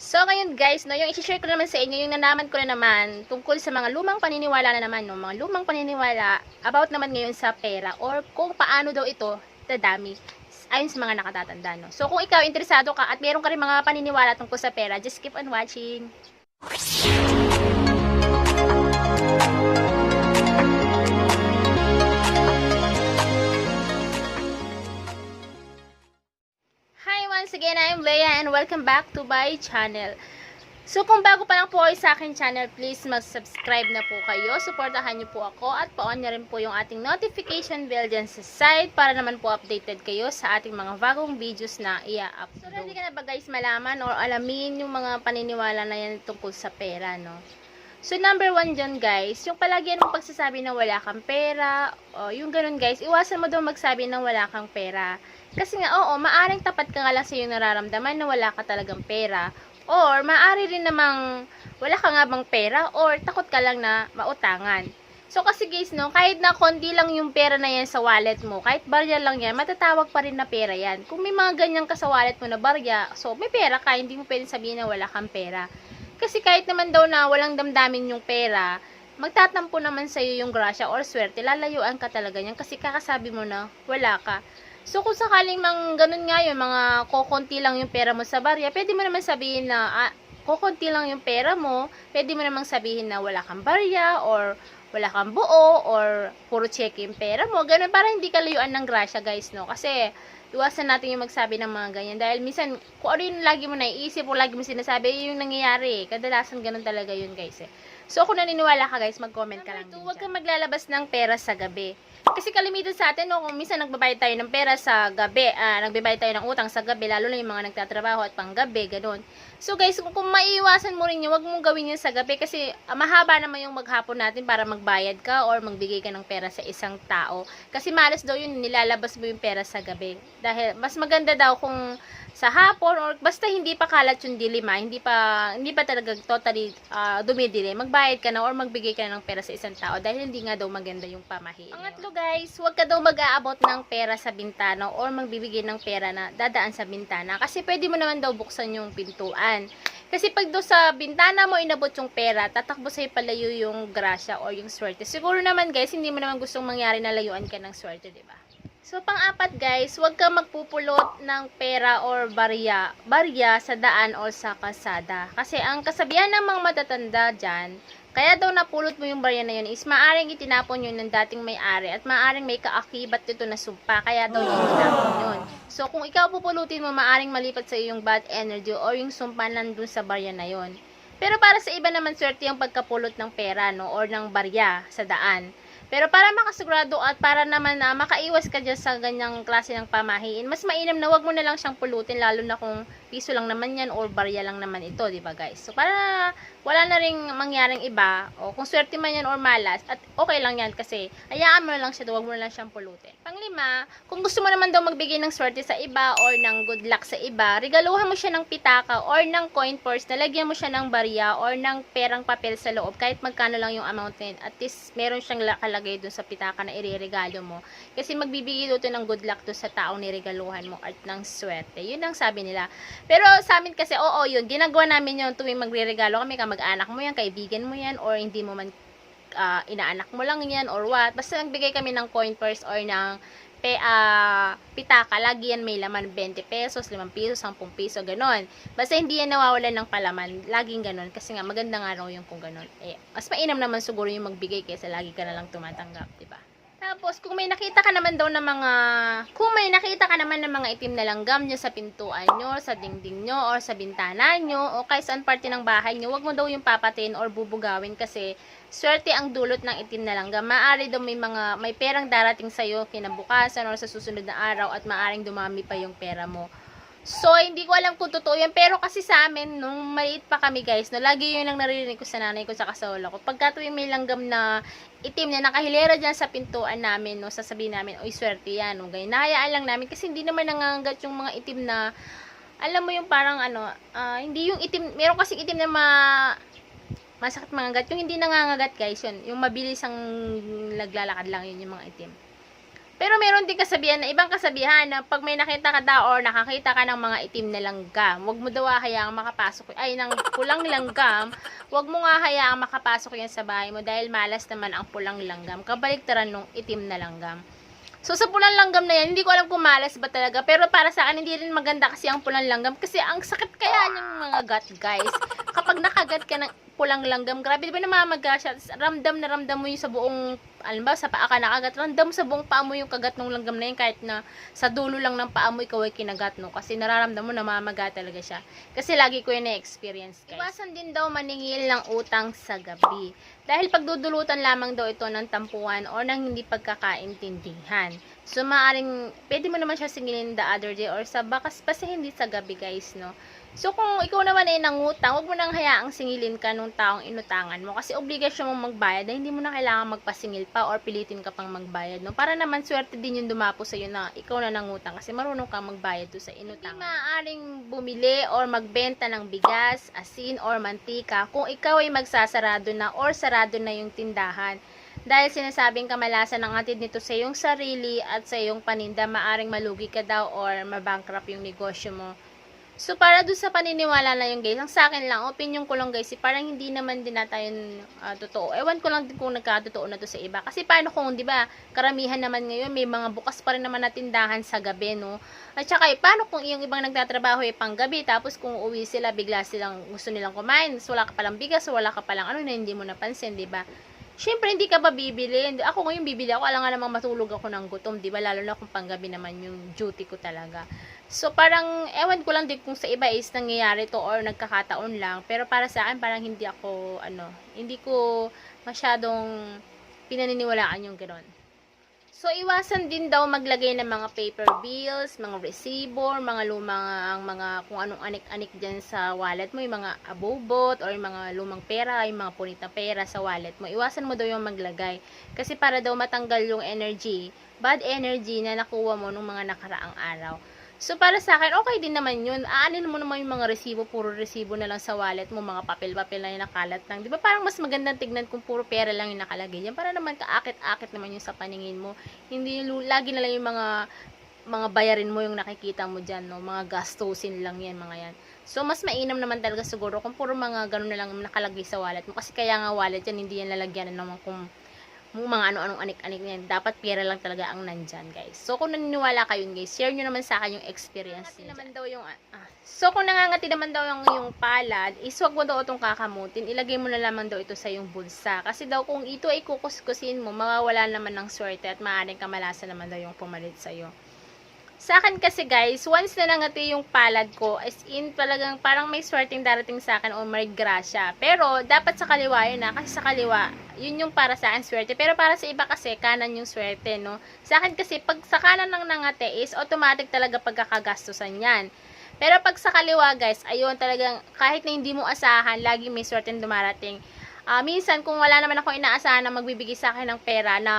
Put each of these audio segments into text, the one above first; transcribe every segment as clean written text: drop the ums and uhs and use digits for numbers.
So, ngayon guys, no, yung i-share ko naman sa inyo, yung nanaman ko na naman tungkol sa mga lumang paniniwala na naman, no, mga lumang paniniwala about naman ngayon sa pera or kung paano daw ito dadami ayon sa mga nakatatanda, no. So, kung ikaw interesado ka at meron ka rin mga paniniwala tungkol sa pera, just keep on watching. Hi, once again, I'm Leia and welcome back to my channel. So, kung bago pa lang po kayo sa akin channel, please mag-subscribe na po kayo. Suportahan niyo po ako at pa-on niyo rin po yung ating notification bell dyan sa side para naman po updated kayo sa ating mga bagong videos na i-upload. So, ready ka na ba guys malaman or alamin yung mga paniniwala na yan tungkol sa pera, no? So, number 1 dyan guys, yung palagyan mong pagsasabi na wala kang pera, o yung ganun guys, iwasan mo daw magsabi na wala kang pera. Kasi nga, oo, maaring tapat ka nga lang sa yung nararamdaman na wala ka talagang pera. Or, maaari rin namang wala ka nga bang pera or takot ka lang na mautangan. So, kasi guys, no, kahit na konti lang yung pera na yan sa wallet mo, kahit barya lang yan, matatawag pa rin na pera yan. Kung may mga ganyan ka sa wallet mo na barya, so may pera ka, hindi mo pwedeng sabihin na wala kang pera. Kasi kahit naman daw na walang damdamin yung pera, magtatampo naman sa'yo yung grasya or swerte, lalayuan ka talaga yan kasi kakasabi mo na wala ka. So, kung sakaling ganun nga yun, mga kokonti lang yung pera mo sa barya, pwede mo naman sabihin na kokonti lang yung pera mo, pwede mo naman sabihin na wala kang barya or wala kang buo or puro check yung pera mo. Ganun, para hindi ka layuan ng grasya guys, no? Kasi iwasan natin yung magsabi ng mga ganyan. Dahil minsan, kung ano yung lagi mo naiisip o lagi mo sinasabi, yung nangyayari. Kadalasan ganun talaga yun guys eh. So, kung naniniwala ka guys, mag-comment ka lang. Huwag kang maglalabas ng pera sa gabi. Kasi kalimitan sa atin, no, kung minsan nagbabayad tayo ng pera sa gabi, nagbabayad tayo ng utang sa gabi, lalo na yung mga nagtatrabaho at panggabi, ganun. So guys, kung maiiwasan mo rin yun, huwag mong gawin yun sa gabi kasi mahaba naman yung maghapon natin para magbayad ka or magbigay ka ng pera sa isang tao. Kasi malas daw yun, nilalabas mo yung pera sa gabi. Dahil mas maganda daw kung sa hapon or basta hindi pa kalat yung dilim, hindi pa talaga totally dumidilim, magbayad ka na or magbigay ka na ng pera sa isang tao dahil hindi nga daw maganda yung pamahiin. Pangatlo guys, huwag ka daw mag-aabot ng pera sa bintana or magbibigay ng pera na dadaan sa bintana kasi pwede mo naman daw buksan yung pintuan. Kasi pag doon sa bintana mo inabot yung pera, tatakbo sa'yo palayo yung grasya or yung swerte. Siguro naman guys, hindi mo naman gustong mangyari na layuan ka ng swerte, diba? So, pang-apat guys, huwag kang magpupulot ng pera or barya sa daan o sa kalsada. Kasi ang kasabihan ng mga matatanda dyan, kaya daw napulot mo yung barya na yun is maaring itinapon yun ng dating may-ari at maaring may kaakibat dito na sumpa, kaya daw yun itinapon yun. So, kung ikaw pupulutin mo, maaring malipat sa iyo yung bad energy or yung sumpa nandun sa barya na yun. Pero para sa iba naman, swerte yung pagkapulot ng pera, no, or ng barya sa daan. Pero para makasigurado at para naman na makaiwas ka dyan sa ganyang klase ng pamahiin, mas mainam na wag mo na lang siyang pulutin, lalo na kung piso lang naman yan or barya lang naman ito, di ba guys? So, para wala na ring mangyaring iba, o kung swerte man yan or malas, at okay lang yan kasi hayaan mo na lang siya, wag mo na lang siyang pulutin. Panglima, kung gusto mo naman daw magbigay ng swerte sa iba or ng good luck sa iba, regaluhan mo siya ng pitaka or ng coin purse, nalagyan mo siya ng barya or ng perang papel sa loob, kahit magkano lang yung amount na yun, at least meron siyang nakalagay dun sa pitaka na ireregalo mo. Kasi magbibigay dito ng good luck to sa taong niregaluhan mo at ng swerte. Yun ang sabi nila. Pero sa amin kasi, oo yun, ginagawa namin yun tuwing magre-regalo kami, kamag-anak mo yan, kaibigan mo yan, or hindi mo man inaanak mo lang yan, or what. Basta nagbigay kami ng coin purse or ng pitaka, lagi yan may laman, 20 pesos, 5 pesos, 10 piso, ganon. Basta hindi yan nawawalan ng palaman, laging ganon, kasi nga maganda nga raw yung kung ganon. Mas mainam naman siguro yung magbigay kaysa lagi ka na lang tumatanggap, diba? Tapos, kung may nakita ka naman ng mga itim na langgam nyo sa pintuan nyo, sa dingding nyo, or sa bintana nyo, o kahit saan parte ng bahay nyo, wag mo daw yung papatin or bubugawin kasi swerte ang dulot ng itim na langgam. Maaari daw may perang darating sa'yo kinabukasan or sa susunod na araw at maaring dumami pa yung pera mo. So, hindi ko alam kung totoo yan. Pero kasi sa amin, nung maliit pa kami guys, no, lagi yun lang naririnig ko sa nanay ko sa kasola ko. Pagka tuwing may langgam na itim na nakahilera dyan sa pintuan namin, no, sasabihin namin, oy, swerte yan. No, ganyan. Nahayaan lang namin kasi hindi naman nangangagat yung mga itim na, alam mo yung parang hindi yung itim, meron kasi itim na masakit mangagat. Yung hindi nangangagat guys, yun. Yung mabilis ang naglalakad lang yun yung mga itim. Pero meron din kasabihan na ibang kasabihan na pag may nakita ka daw or nakakita ka ng mga itim na langgam, wag mo daw hayaang makapasok, ay ng pulang langgam, wag mo nga hayaang makapasok yan sa bahay mo dahil malas naman ang pulang langgam, kabaliktaran nung itim na langgam. So, sa pulang langgam na yan, hindi ko alam kung malas ba talaga. Pero para sa akin, hindi rin maganda kasi ang pulang langgam. Kasi ang sakit kaya niyang mga gut, guys. Kapag nakagat ka ng pulang langgam, grabe, di ba namamaga siya? Ramdam na ramdam mo yung sa buong, alam ba, sa paa ka nakagat. Ramdam sa buong paa mo yung kagat ng langgam na yun. Kahit na sa dulo lang ng paa mo, ikaw ay kinagat, no? Kasi nararamdam mo, namamaga talaga siya. Kasi lagi ko yun na-experience, guys. Iwasan din daw maningil ng utang sa gabi. Dahil pagdudulutan lamang daw ito ng tampuhan o ng hindi pagkakaintindihan. So, maaring, pwede mo naman siya singilin the other day or sa bakas pa hindi sa gabi, guys, no? So, kung ikaw naman ay nangutang, huwag mo nang hayaang singilin ka nung taong inutangan mo. Kasi obligasyon mong magbayad na hindi mo na kailangan magpasingil pa or pilitin ka pang magbayad, no? Para naman swerte din yung dumapo sa'yo na ikaw na nangutang kasi marunong kang magbayad doon sa inutangan. Hindi maaaring bumili or magbenta ng bigas, asin, or mantika kung ikaw ay magsasarado na or sarado na yung tindahan. Dahil sinasabing kamalasan ng atid nito sa iyong sarili at sa iyong paninda, maaring malugi ka daw or mabankrupt yung negosyo mo. So, para doon sa paniniwala na yung guys, ang sa akin lang, opinion ko lang guys, parang hindi naman din natin yun totoo. Ewan ko lang din kung nagkatotoo na to sa iba. Kasi paano kung, di ba, karamihan naman ngayon, may mga bukas pa rin naman na tindahan sa gabi, no? At saka, paano kung yung ibang nagtatrabaho ay pang gabi, tapos kung uwi sila, bigla silang gusto nilang kumain, so wala ka palang bigas, wala ka palang ano na hindi mo napansin, di ba? Siyempre, hindi ka ba bibili? Ako ngayon bibili ako, alam nga namang matulog ako ng gutom, di ba? Lalo na kung panggabi naman yung duty ko talaga. So, parang, ewan ko lang din kung sa iba is nangyayari to or nagkakataon lang. Pero para sa akin, parang hindi ako, hindi ko masyadong pinaniniwalaan yung gano'n. So, iwasan din daw maglagay ng mga paper bills, mga resibo, mga lumang, mga kung anong anik-anik dyan sa wallet mo, yung mga abobot, or yung mga lumang pera, yung mga punit na pera sa wallet mo. Iwasan mo daw yung maglagay. Kasi para daw matanggal yung energy, bad energy na nakuha mo nung mga nakaraang araw. So, para sa akin, okay din naman yun. Aanin mo naman yung mga resibo, puro resibo na lang sa wallet mo, mga papel-papel na yung nakalat lang. Di ba parang mas magandang tignan kung puro pera lang yung nakalagay yan? Para naman kaakit-akit naman yung sa paningin mo. Hindi, lagi na lang yung mga bayarin mo yung nakikita mo dyan, no? Mga gastusin lang yan, mga yan. So, mas mainam naman talaga siguro kung puro mga ganun na lang nakalagay sa wallet mo. Kasi kaya nga wallet yan, hindi yan lalagyan naman kung mga ano-anong anik-anik yan. Dapat pera lang talaga ang nandyan, guys. So, kung naniniwala kayo, guys, share nyo naman sa akin yung experience niyo. So, kung nangangati naman daw yung palad, is wag mo daw itong kakamutin. Ilagay mo na lamang daw ito sa yung bulsa. Kasi daw kung ito ay kukuskusin mo, mawawala naman ng swerte at maaaring kamalasan naman daw yung pumalit sa'yo. Sa akin kasi guys, once na nangati yung palad ko, as in talagang parang may swerteng darating sa akin o may grasya. Pero dapat sa kaliwa yun kasi sa kaliwa, yun yung para sa akin swerte. Pero para sa iba kasi, kanan yung swerte, no? Sa akin kasi, pag sa kanan ng nangati is automatic talaga pagkakagastusan yan. Pero pag sa kaliwa guys, ayun talagang kahit na hindi mo asahan, lagi may swerteng dumarating. Minsan, kung wala naman ako inaasahan na magbibigay sa akin ng pera, na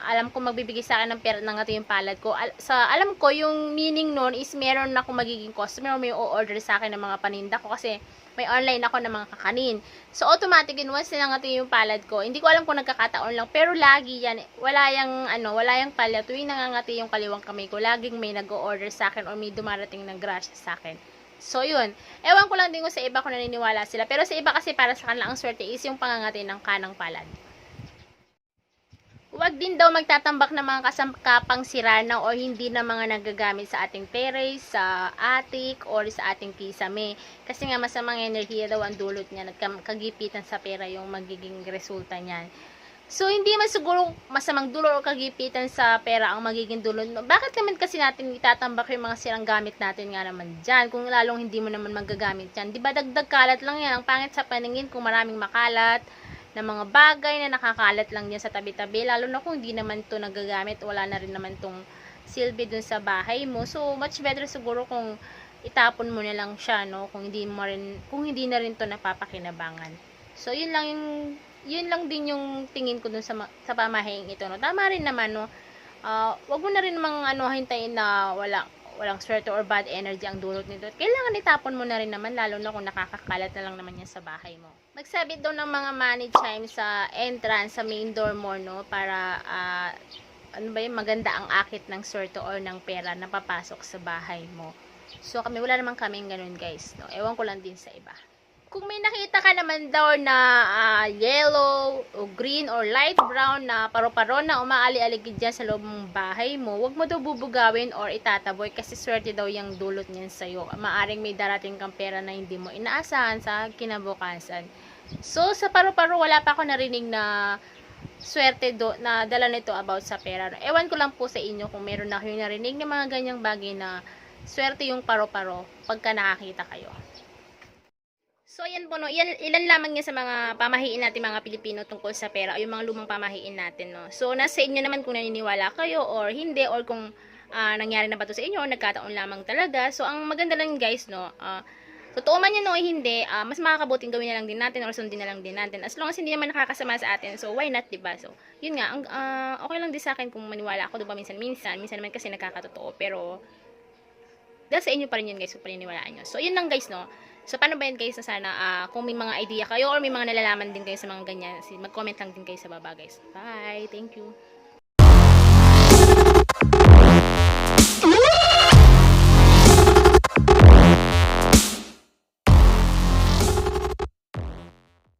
alam ko magbibigay sa akin ng pera ng ito yung palad ko, alam ko, yung meaning nun is meron na akong magiging customer o may o-order sa akin ng mga paninda ko kasi may online ako ng mga kakanin. So, automatic yun, once na ito yung palad ko, hindi ko alam kung nagkakataon lang, pero lagi yan, wala yung palad, tuwing nangangati yung kaliwang kamay ko, laging may nag-o-order sa akin or may dumarating ng grasya sa akin. So, yun. Ewan ko lang din kung sa iba kung naniniwala sila. Pero sa iba kasi para sa kanila ang swerte is yung pangangati ng kanang palad. Huwag din daw magtatambak ng mga kasangkapang sira na o hindi na mga nagagamit sa ating terrace, sa attic, or sa ating kisame. Kasi nga masamang enerhiya daw ang dulot niya. Kagipitan sa pera yung magiging resulta niyan. So, hindi man siguro masamang dulot o kagipitan sa pera ang magiging dulot. Bakit naman kasi natin itatambak yung mga sirang gamit natin nga naman dyan? Kung lalong hindi mo naman magagamit yan. Diba dagdag kalat lang yan? Ang pangit sa paningin kung maraming makalat na mga bagay na nakakalat lang yan sa tabi-tabi. Lalo na kung hindi naman to nagagamit. Wala na rin naman tong silbi dun sa bahay mo. So, much better siguro kung itapon mo na lang siya, no? Kung hindi na rin to napapakinabangan. So, yun lang din yung tingin ko dun sa pamahaying ito, no. Tama rin naman, no. Wag mo na rin hintayin na walang swerte or bad energy ang dulot nito. Kailangan itapon mo na rin naman, lalo na kung nakakakalat na lang naman yan sa bahay mo. Magsabit daw ng mga money chime sa entrance, sa main door mo, no, para ano ba yun, maganda ang akit ng swerte or ng pera na papasok sa bahay mo. So, wala naman kaming ganun, guys, no? Ewan ko lang din sa iba. Kung may nakita ka naman daw na yellow o green or light brown na paro-paro na umaali-aligid dyan sa loob ng bahay mo, wag mo daw bubugawin or itataboy kasi swerte daw yung dulot niyan sa'yo. Maaring may darating kang pera na hindi mo inaasahan sa kinabukasan. So, sa paro-paro, wala pa ako narinig na swerte na dala nito about sa pera. Ewan ko lang po sa inyo kung meron na kayo narinig ng mga ganyang bagay na swerte yung paro-paro pagka nakakita kayo. So, ayan po, no. Ilan lamang yan sa mga pamahiin natin mga Pilipino tungkol sa pera o yung mga lumang pamahiin natin, no. So, nasa inyo naman kung naniniwala kayo or hindi or kung nangyari na ba to sa inyo o nagkataon lamang talaga. So, ang maganda lang guys, no, totoo man yan o hindi, mas makakabuting gawin na lang din natin or sundin na lang din natin. As long as hindi naman nakakasama sa atin, so why not, diba? So, yun nga, okay lang din sa akin kung maniwala ako, diba, minsan naman kasi nakakatotoo, pero dahil sa inyo pa rin yun guys, kung paniniwalaan nyo. So, yun lang guys, no. So, paano ba yan guys, na sana, kung may mga idea kayo or may mga nalalaman din kayo sa mga ganyan, mag-comment lang din kayo sa baba guys. Bye! Thank you!